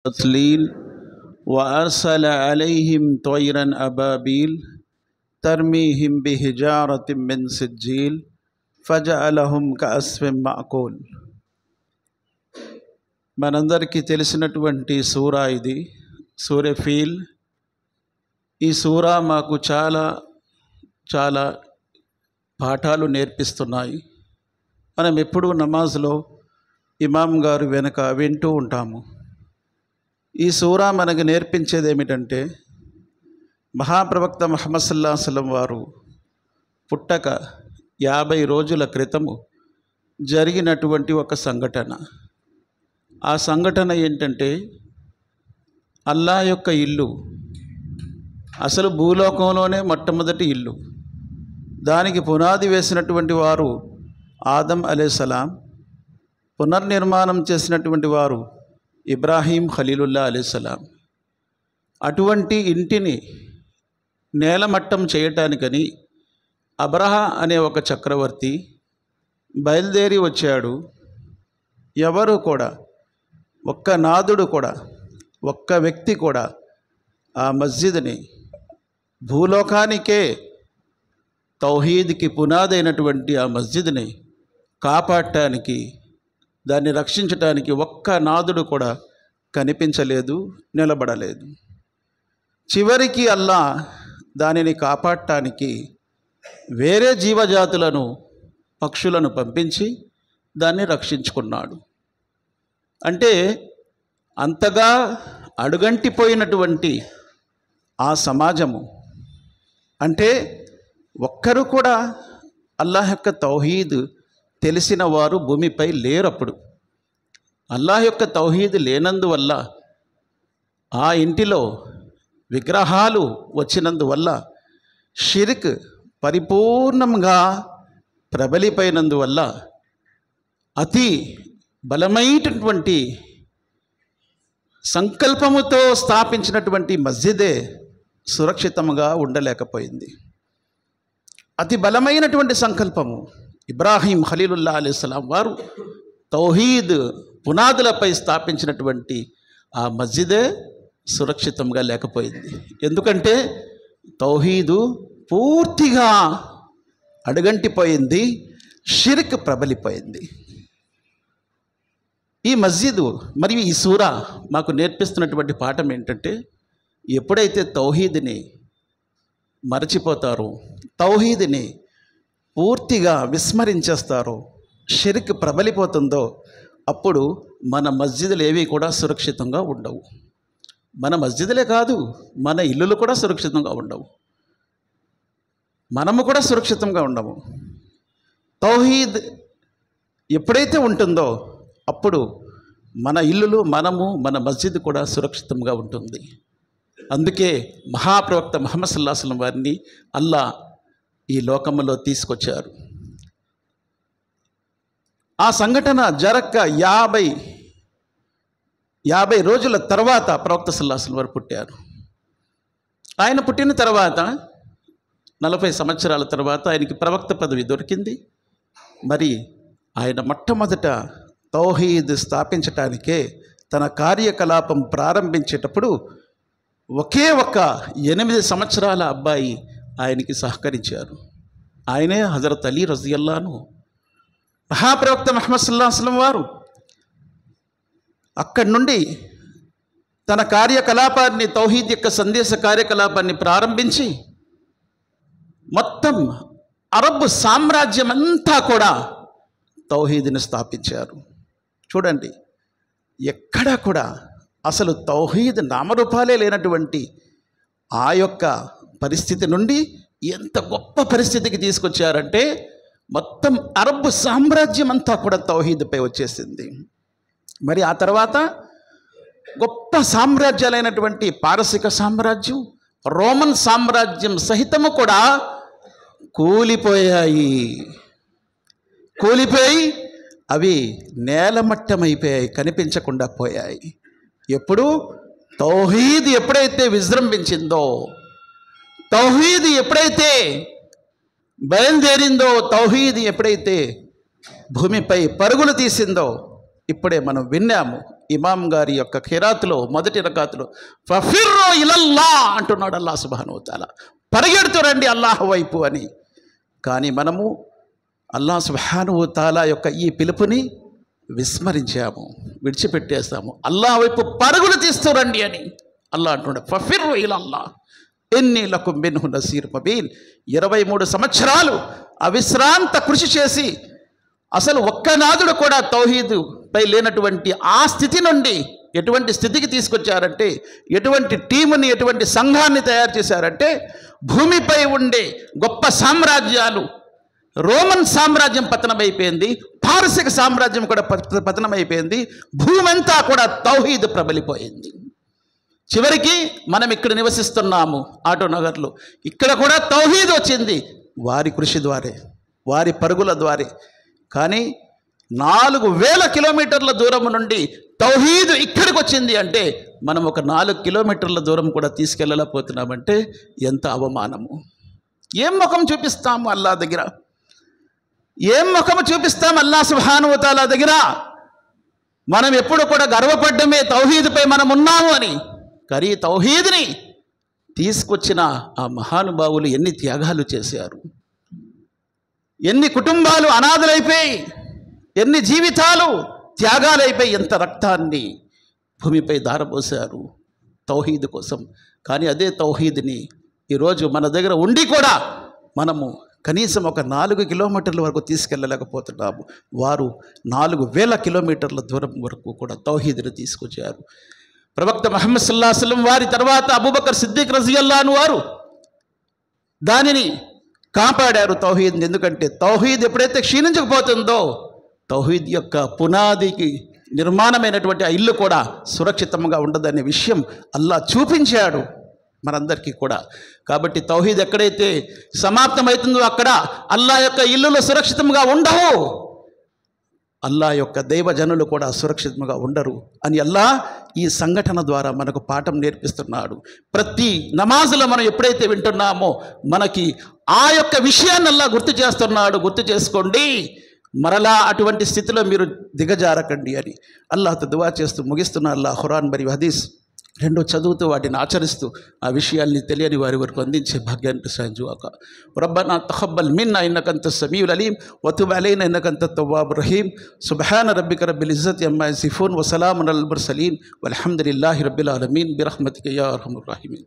तस्लील वअरसल अलैहिम तयरन अबाबील तरमीहिम बिहिजारतिम मिन सिज्जील फजअलहुम कअस्फिम माकूल। మనందరికీ తెలిసినటువంటి సూరా ఇది, సూరే ఫీల్. ఈ సూరా మాకు చాలా చాలా పాఠాలు నేర్పిస్తున్నాయి. మనం ఎప్పుడూ నమాజ్లో ఇమాం గారు వెనుక వింటూ ఉంటాము. ఈ సూరా మనకు నేర్పించేది ఏమిటంటే, మహాప్రవక్త ముహమ్మద్ సల్లల్లాహు అలైహి వసల్లం వారు పుట్టక 50 రోజుల క్రితము జరిగినటువంటి ఒక సంఘటన. ఆ సంఘటన ఏంటంటే, అల్లా యొక్క ఇల్లు, అసలు భూలోకంలోనే మొట్టమొదటి ఇల్లు, దానికి పునాది వేసినటువంటి వారు ఆదం అలైహిస్సలాం, పునర్నిర్మాణం చేసినటువంటి వారు ఇబ్రాహీం ఖలీలుల్లా అలైహిస్సలాం. అటువంటి ఇంటిని నేలమట్టం చేయటానికని అబ్రహా అనే ఒక చక్రవర్తి బయలుదేరి వచ్చాడు. ఎవరు కూడా, ఒక్క నాదుడు కూడా, ఒక్క వ్యక్తి కూడా ఆ మస్జిద్ని, భూలోకానికే తౌహీద్కి పునాదైనటువంటి ఆ మస్జిద్ని కాపాడటానికి, దాన్ని రక్షించటానికి ఒక్క నాదుడు కూడా కనిపించలేదు, నిలబడలేదు. చివరికి అల్లా దానిని కాపాడటానికి వేరే జీవజాతులను, పక్షులను పంపించి దాన్ని రక్షించుకున్నాడు. అంటే అంతగా అడుగంటిపోయినటువంటి ఆ సమాజము, అంటే ఒక్కరు కూడా అల్లాహ్ యొక్క తౌహీద్ తెలిసిన వారు భూమిపై లేరప్పుడు. అల్లాహ్ యొక్క తౌహీద్ లేనందువల్ల, ఆ ఇంటిలో విగ్రహాలు వచ్చినందువల్ల, షిర్క్ పరిపూర్ణంగా ప్రబలిపోయినందువల్ల అతి బలమైనటువంటి సంకల్పముతో స్థాపించినటువంటి మస్జిదే సురక్షితంగా ఉండలేకపోయింది. అతి బలమైనటువంటి సంకల్పము, ఇబ్రాహీం ఖలీలుల్లా అలైహిస్సలాం వారు తౌహీద్ పునాదులపై స్థాపించినటువంటి ఆ మస్జిదే సురక్షితంగా లేకపోయింది. ఎందుకంటే తౌహీదు పూర్తిగా అడుగంటిపోయింది, షిర్క్ ప్రబలిపోయింది. ఈ మస్జిద్ మరియు ఈ సూరా మాకు నేర్పిస్తున్నటువంటి పాఠం ఏంటంటే, ఎప్పుడైతే తౌహీద్ని మరచిపోతారో, తౌహీద్ని పూర్తిగా విస్మరించేస్తారో, షిర్క్ ప్రబలిపోతుందో, అప్పుడు మన మస్జిదులు ఏవి కూడా సురక్షితంగా ఉండవు. మన మస్జిదులే కాదు, మన ఇల్లులు కూడా సురక్షితంగా ఉండవు, మనము కూడా సురక్షితంగా ఉండము. తౌహీద్ ఎప్పుడైతే ఉంటుందో అప్పుడు మన ఇల్లులు, మనము, మన మస్జిద్ కూడా సురక్షితంగా ఉంటుంది. అందుకే మహాప్రవక్త ముహమ్మద్ సల్లల్లాహు అలైహి వసల్లం వారిని అల్లా ఈ లోకంలో తీసుకొచ్చారు. ఆ సంఘటన జరక్క 50 రోజుల తర్వాత ప్రవక్త సల్లల్లాహు అలైహి వసల్లం వారు పుట్టారు. ఆయన పుట్టిన తర్వాత 40 సంవత్సరాల తర్వాత ఆయనకి ప్రవక్త పదవి దొరికింది. మరి ఆయన మొట్టమొదట తౌహీద్ స్థాపించటానికే తన కార్యకలాపం ప్రారంభించేటప్పుడు ఒకే ఒక్క 8 సంవత్సరాల అబ్బాయి ఆయనకి సహకరించారు. ఆయనే హజరత్ అలీ రజియల్లాహు అన్హు. మహాప్రవక్త ముహమ్మద్ సల్లల్లాహు అలైహి వసల్లం వారు అక్కడి నుండి తన కార్యకలాపాన్ని, తౌహీద్ యొక్క సందేశ కార్యకలాపాన్ని ప్రారంభించి మొత్తం అరబ్ సామ్రాజ్యం అంతా కూడా తౌహీద్ని స్థాపించారు. చూడండి, ఎక్కడా కూడా అసలు తౌహీద్ నామరూపాలే లేనటువంటి ఆ యొక్క పరిస్థితి నుండి ఎంత గొప్ప పరిస్థితికి తీసుకొచ్చారంటే, మొత్తం అరబ్ సామ్రాజ్యం అంతా కూడా తౌహీద్పై వచ్చేసింది. మరి ఆ తర్వాత గొప్ప సామ్రాజ్యాలైనటువంటి పారసిక సామ్రాజ్యం, రోమన్ సామ్రాజ్యం సహితము కూడా కూలిపోయాయి. కూలిపోయి అవి నేలమట్టమైపోయాయి, కనిపించకుండా పోయాయి. ఎప్పుడు తౌహీద్ ఎప్పుడైతే విజృంభించిందో, తౌహీద్ ఎప్పుడైతే బయలుదేరిందో, తౌహీద్ ఎప్పుడైతే భూమిపై పరుగులు తీసిందో, ఇప్పుడే మనం విన్నాము ఇమాం గారి యొక్క ఖిరాత్లో మొదటి రకాతులో ఫఫిర్రు ఇలల్లా అంటున్నాడు అల్లాహ్ సుబ్హానహు వ తఆలా, పరిగెడుతూ రండి అల్లాహ్ వైపు అని. కానీ మనము అల్లాహ్ సుబ్హానహు వ తఆలా యొక్క ఈ పిలుపుని విస్మరించాము, విడిచిపెట్టేస్తాము. అల్లాహ్ వైపు పరుగులు తీస్తూ రండి అని అల్లాహ్ అంటున్నాడు. ఫఫిర్రు ఇలల్లా ఇన్నీ లకుం మిన్హు నసీర్ ముబీన్. 23 సంవత్సరాలు అవిశ్రాంత కృషి చేసి అసలు ఒక్కనాదుడు కూడా తౌహీదుపై లేనటువంటి ఆ స్థితి నుండి ఎటువంటి స్థితికి తీసుకొచ్చారంటే, ఎటువంటి టీముని, ఎటువంటి సంఘాన్ని తయారు చేశారంటే, భూమిపై ఉండే గొప్ప సామ్రాజ్యాలు, రోమన్ సామ్రాజ్యం పతనమైపోయింది, పారసిక సామ్రాజ్యం కూడా పతనమైపోయింది, భూమంతా కూడా తౌహీద్ ప్రబలిపోయింది. చివరికి మనం ఇక్కడ నివసిస్తున్నాము ఆటోనగర్లో, ఇక్కడ కూడా తౌహీద్ వచ్చింది వారి కృషి ద్వారే, వారి పరుగుల ద్వారే. కానీ 4000 కిలోమీటర్ల దూరం నుండి తౌహీద్ ఇక్కడికి వచ్చింది అంటే మనం ఒక 4 కిలోమీటర్ల దూరం కూడా తీసుకెళ్ళలేకపోతున్నామంటే ఎంత అవమానము. ఏం ముఖం చూపిస్తాము అల్లాహ్ దగ్గర? ఏం ముఖం చూపిస్తాం అల్లాహ్ సుబ్హానహు వ తఆలా దగ్గర? మనం ఎప్పుడు కూడా గర్వపడ్డమే తౌహీద్పై మనం ఉన్నాము అని. కానీ తౌహీద్ని తీసుకొచ్చిన ఆ మహానుభావులు ఎన్ని త్యాగాలు చేశారు, ఎన్ని కుటుంబాలు అనాథలైపోయి, ఎన్ని జీవితాలు త్యాగాలైపోయి, ఎంత రక్తాన్ని భూమిపై ధారపోశారు తౌహీద్ కోసం. కానీ అదే తౌహీద్ని ఈరోజు మన దగ్గర ఉండి కూడా మనము కనీసం ఒక 4 కిలోమీటర్ల వరకు తీసుకెళ్ళలేకపోతున్నాము. వారు 4000 కిలోమీటర్ల దూరం వరకు కూడా తౌహీద్ని తీసుకొచ్చారు. ప్రవక్త ముహమ్మద్ సల్లల్లాహు అలైహి వసల్లం వారి తర్వాత అబూబకర్ సిద్దిక్ రజియల్లాహు అన్హు వారు దానిని కాపాడారు తౌహీద్ని. ఎందుకంటే తౌహీద్ ఎప్పుడైతే క్షీణించకపోతుందో తౌహీద్ యొక్క పునాదికి నిర్మాణమైనటువంటి ఆ ఇల్లు కూడా సురక్షితంగా ఉండదనే విషయం అల్లాహ్ చూపించాడు మనందరికీ కూడా. కాబట్టి తౌహీద్ ఎక్కడైతే సమాప్తమవుతుందో అక్కడ అల్లాహ్ యొక్క ఇల్లులు సురక్షితంగా ఉండవు, అల్లాహ్ యొక్క దైవజనులు కూడా సురక్షితంగా ఉండరు అని అల్లాహ్ ఈ సంఘటన ద్వారా మనకు పాఠం నేర్పిస్తున్నాడు. ప్రతి నమాజులో మనం ఎప్పుడైతే వింటున్నామో మనకి ఆ యొక్క విషయాన్ని అల్లాహ్ గుర్తు చేస్తున్నాడు. గుర్తు చేసుకోండి, మరలా అటువంటి స్థితిలో మీరు దిగజారకండి అని అల్లాహ్తో దువా చేస్తూ ముగిస్తున్న అల్లాహ్ ఖురాన్ మరియు హదీస్ రెండు చదువుతూ వాటిని ఆచరిస్తూ ఆ విషయాల్ని తెలియని వారి వరకు అందించే భాగ్యాన్ని ప్రసాదించుగాక. రబ్బనా తఖబ్బల్ మిన్నా ఇన్నక అంత సమీఉల్ అలీం వతుబ్ అలైనా ఇన్నక అంత తవ్వాబుర్ రహీం. సుబ్హాన రబ్బిక రబ్బిల్ ఇజ్జతి అమ్మా యసిఫూన్ వసలామున్ అలల్ ముర్సలీన్ వల్హమ్దులిల్లాహి రబ్బిల్ ఆలమీన్ బిరహ్మతిక యా అర్హమర్ రాహిమీన్.